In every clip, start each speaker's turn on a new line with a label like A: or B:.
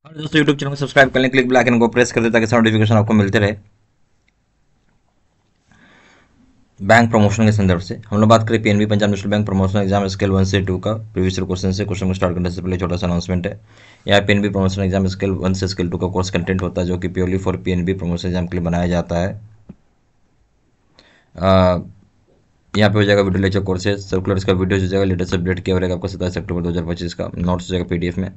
A: और दोस्तों YouTube channel को सब्सक्राइब करने क्लिक बेल आइकन को प्रेस कर दे ताकि नोटिफिकेशन आपको मिलते रहे। बैंक प्रमोशन के संदर्भ से हम लोग बात करें PNB Punjab national bank promotion exam scale 1 से 2 का प्रीवियस ईयर क्वेश्चन से क्वेश्चन को स्टार्ट करने से पहले छोटा सा अनाउंसमेंट है। यहाँ पीएनबी प्रमोशन एग्जाम स्केल 1 से स्केल 2 का कोर्स कंटेंट होता है जो कि purely for PNB promotion exam के लिए बनाया जाता है। यहाँ पे हो जाएगा वीडियो लेक्चर कोर्सेज, सर्कुलर्स का वीडियो हो जाएगा, लेटेस्ट अपडेट किया रहेगा आपका 27 अक्टूबर 2025 का, नोट्स हो जाएगा पीडीएफ में,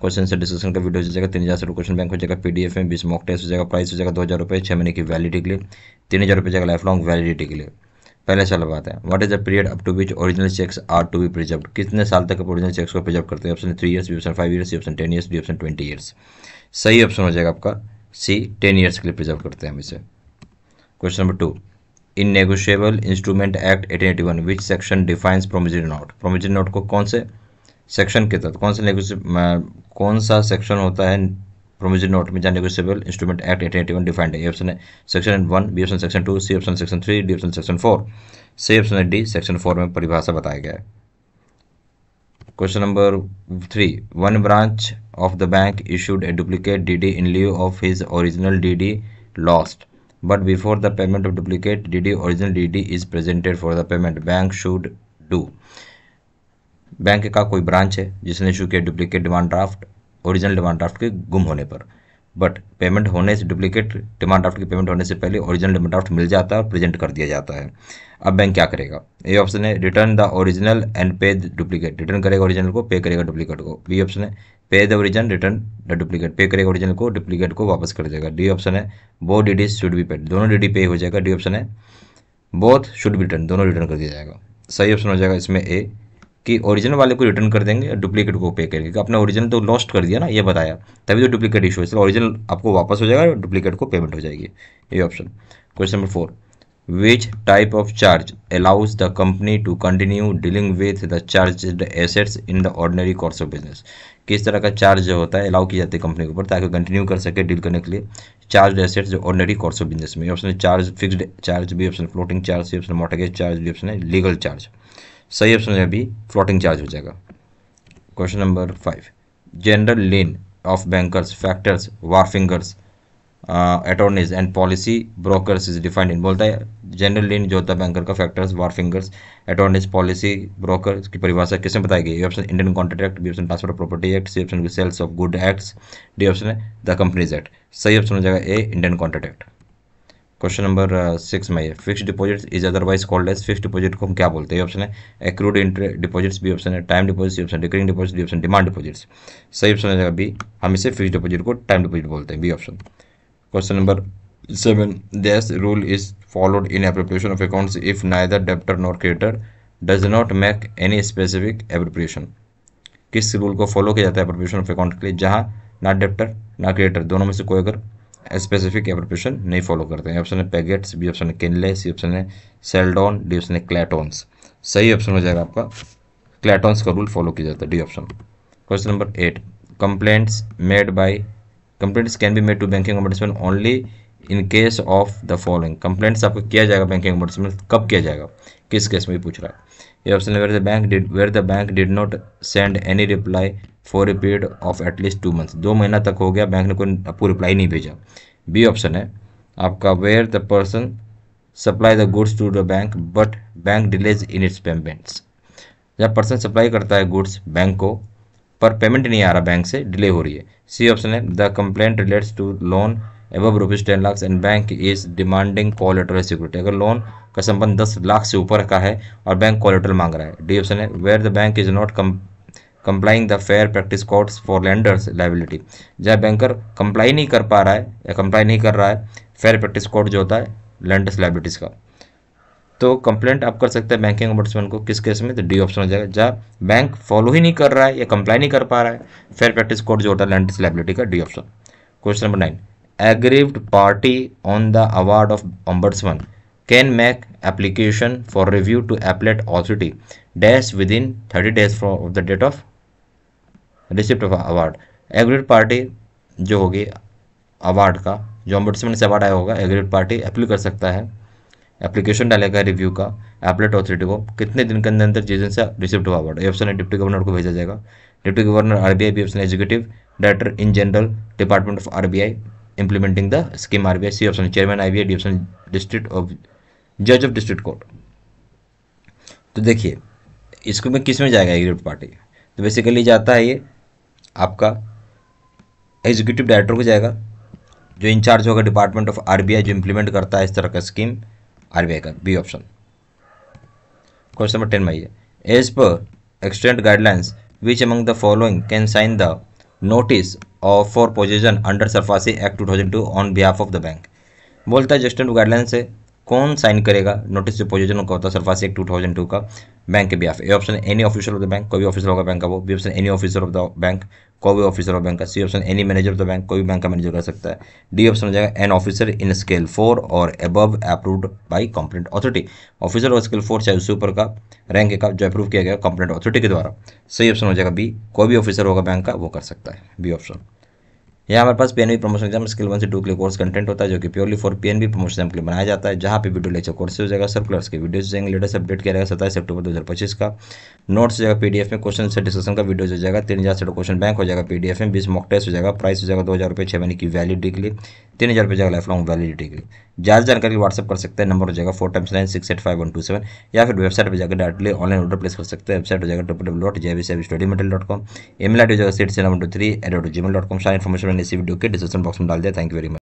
A: क्वेश्चन से डिस्कशन का वीडियो हो जाएगा, 3000 से क्वेश्चन बैंक हो जाएगा पीडीएफ में, 20 मॉक टेस्ट हो जाएगा, प्राइस हो जाएगा 2000 रुपये 6 महीने की वैलिडिटी के लिए, 3000 रुपये जाएगा लाइफ लॉन्ग वैलिडिटी के लिए। पहले सवाल बात है, what is the period up to which original cheques are to be preserve, कितने साल तक ओरिजिनल चेक्स को प्रिजर्व करते हैं? Option 3 years, B option 5 years, C option 10 years, D option 20 years. सही ऑप्शन हो जाएगा आपका सी, 10 ईयर्स के लिए प्रिजर्व करते हैं हम इसे। Question number 2, in negotiable instrument act 1881 which section defines promissory note, promissory note को कौन से सेक्शन के तहत कौन सा सेक्शन होता है प्रोमिसरी नोट में जहाँ नेगोशिएबल इंस्ट्रूमेंट एक्ट 1881 डिफाइंड है? ऑप्शन है section 1, B option section 2, C option section 3, D option section 4। C option है डी, सेक्शन 4 में परिभाषा बताया गया है। Question number 3, one branch of the bank issued a duplicate DD in lieu of his original DD lost, but before the payment of duplicate DD, original DD is presented for the payment, bank should do। Bank का कोई branch है जिसने issue किया duplicate demand draft original demand draft के गुम होने पर, but payment होने से डुप्लीकेट डिमांड ड्राफ्ट की पेमेंट होने से पहले ओरिजिनल डिमांड ड्राफ्ट मिल जाता है और प्रेजेंट कर दिया जाता है। अब बैंक क्या करेगा? ए ऑप्शन है रिटर्न द ओरिजिनल एंड पे द डुप्लीकेट, रिटर्न करेगा ओरिजिनल को, पे करेगा डुप्लीकेट को। बी ऑप्शन है पे the original return the duplicate, पे करेगा ओरिजिनल को, डुप्लीकेट को वापस कर देगा। डी ऑप्शन है both DDs should be paid, दोनों डीडी पे हो जाएगा। डी ऑप्शन है बोथ शुड बी रिटर्न, दोनों रिटर्न कर दिया जाएगा। सही ऑप्शन हो जाएगा इसमें ए, कि ओरिजिनल वाले को रिटर्न कर देंगे और डुप्लीकेट को पे करेंगे। आपने ओरिजिनल तो लॉस्ट कर दिया ना, ये बताया, तभी तो डुप्लीकेट इशू है, इसलिए ओरिजिनल आपको वापस हो जाएगा और डुप्लीकेट को पेमेंट हो जाएगी। ये option. Question number 4, which type of charge allows the company to continue dealing with the charged assets in the ordinary course of business, किस तरह का चार्ज जो होता है अलाउ की जाती है कंपनी के ऊपर ताकि कंटिन्यू कर सके डील करने के लिए चार्ज एसेट्स जो ऑर्डिनरी कोर्स ऑफ बिजनेस में? ऑप्शन है charge fixed charge, B option floating charge, C option mortgage charge, D option है लीगल चार्ज। सही ऑप्शन है बी, फ्लोटिंग चार्ज हो जाएगा। Question number 5, general lien of bankers factors wharfingers attorneys and policy brokers is defined in, बोलता है general lien जो होता है बैंकर का, factors wharfingers attorneys policy broker की परिभाषा किसमें बताई गई? Option Indian contract act, B option transfer of property act, C option sales of good acts, D option है द कंपनीज एक्ट। सही ऑप्शन हो जाएगा A, Indian contract act. Question number 6 में fix deposit is otherwise called as, fix deposit को हम क्या बोलते हैं? ऑप्शन है accrued interest deposits, B option है time deposit, C option recurring deposit, D option demand deposits. सही ऑप्शन हो जाएगा बी, हम इसे फिक्स डिपॉजिट को टाइम डिपॉजिट बोलते हैं, B option. Question number 7, this rule is followed in appropriation of accounts if neither debtor nor creditor does not make any specific appropriation, किस rule को फॉलो किया जाता है एप्रोप्रिएशन ऑफ अकाउंट के लिए जहां ना डेब्टर ना क्रेडिटर दोनों में से कोई अगर स्पेसिफिक एप्रोप्रिएशन नहीं फॉलो करते हैं? ऑप्शन है पैगेट्स, बी ऑप्शन है किनले, सी ऑप्शन है सेल्डॉन, डी ऑप्शन है क्लैटोन्स। सही ऑप्शन हो जाएगा आपका क्लैटोन्स का रूल फॉलो किया जाता है, D option. Question number 8, complaints can be made to banking ombudsman only in case of the following, complaints आपको किया जाएगा बैंकिंग ओम्बुड्समैन कब किया जाएगा, किस केस में पूछ रहा है? ये ऑप्शन है where the bank did not send any reply for a period of at least 2 months, 2 महीना तक हो गया बैंक ने कोई आपको रिप्लाई नहीं भेजा। बी ऑप्शन है आपका where the person supply the goods to the bank but bank delays in its payments, जब पर्सन सप्लाई करता है गुड्स बैंक को पर पेमेंट नहीं आ रहा, बैंक से डिले हो रही है। सी ऑप्शन है the complaint relates to loan above rupees 10 lakh and bank is demanding collateral security, अगर लोन का संबंध 10 लाख से ऊपर का है और बैंक कोलेटरल मांग रहा है। डी ऑप्शन है where the bank is not complying the fair practice codes for lenders liability, जहाँ बैंकर कंप्लाई नहीं कर पा रहा है या कंप्लाई नहीं कर रहा है फेयर प्रैक्टिस कोड जो होता है लेंडर्स लाइबिलिटीज का, तो कंप्लेंट आप कर सकते हैं बैंकिंग ओम्बुड्समैन को किस केस में? तो डी ऑप्शन हो जाएगा जहाँ बैंक फॉलो ही नहीं कर रहा है या कंप्लाई नहीं कर पा रहा है फेयर प्रैक्टिस कोड जो होता है लेंडर्स लाइबिलिटी का, D option. Question number 9, aggrieved party on the award of ombudsman can make application for review to appellate authority dash within 30 days from the date of receipt of award। aggrieved party जो होगी award का, जो ombudsman से award आया होगा, aggrieved party appeal कर सकता है, एप्लीकेशन डालेगा रिव्यू का एप्लेट अथॉरिटी को कितने दिन के अंदर जिस दिन से रिसिप्ट हुआ अवार्ड? ऑप्शन है डिप्टी गवर्नर को भेजा जाएगा, deputy governor RBI, B option executive director in general department of RBI implementing the scheme RBI, C option chairman RBI, D option district of जज ऑफ डिस्ट्रिक्ट कोर्ट। तो देखिए इसको में किस में जाएगा एग्जीक्यूटिव पार्टी, तो बेसिकली जाता है ये आपका एग्जीक्यूटिव डायरेक्टर को जाएगा, जो इंचार्ज होगा डिपार्टमेंट ऑफ आरबीआई, जो इंप्लीमेंट करता है इस तरह का स्कीम आरबीआई का, बी ऑप्शन। क्वेश्चन नंबर 10 में आइए, as per extent guidelines which among the following can sign the notice of for possession under SARFAESI act 2002 on behalf of the bank. बोलता है जो एक्सटेंट गाइडलाइन से कौन sign करेगा notice position का होता है सरफासी एक्ट 2002 का बैंक के behalf. A option any officer of the bank, कोई भी ऑफिसर होगा बैंक का वो, B option any officer of the bank, कोई भी ऑफिसर ऑफ बैंक का, C option any manager of the bank, कोई भी बैंक का मैनेजर कर सकता है, डी ऑप्शन हो जाएगा एन ऑफिसर इन स्केल 4 और above approved by competent authority. Officer और स्केल 4 चाहे उससे ऊपर का रैंक का जो अप्रूव किया गया कॉम्पिटेंट अथॉरिटी के द्वारा। सही ऑप्शन हो जाएगा बी, कोई भी ऑफिसर होगा बैंक का वो कर सकता है, बी ऑप्शन। यहाँ हमारे पास पीएनबी प्रमोशन एग्जाम स्किल 1 से 2 के लिए कोर्स कंटेंट होता है जो कि purely for PNB promotion exam के लिए बनाया जाता है, जहाँ पे वीडियो लेक्चर कोर्स हो जाएगा, सर्कुलर्स के वीडियोज जाएंगे, लेटेस्ट अपडेट किया जाएगा 27 अक्टूबर 2025 का, नोट्स हो जाएगा पीडीएफ में, क्वेश्चन से डिस्कशन का वीडियो हो जाएगा, 3000 से क्वेश्चन बैंक हो जाएगा पीडीएफ में, 20 मॉक टेस्ट हो जाएगा, प्राइस हो जाएगा 2000 रुपये 6 महीने की वैलिडिटी के लिए, 3000 रुपये जाएगा लाइफ लॉन्ग वैलिडिटी के लिए। ज़्यादा जानकारी व्हाट्सअप कर सकते हैं, नंबर हो जाएगा 4x9685127, या फिर वेबसाइट पर जाकर डायरेक्टली ऑनलाइन ऑर्डर प्लेस कर सकते हैं। वेबसाइट हो जाएगा www.jvcstudymaterial.com, email ID हो जाएगा seedsinam23@gmail.com। सारी इन्फॉर्मेशन मैंने इसी वीडियो के डिस्क्रिप्शन बॉक्स में डाल दिया। Thank you very much.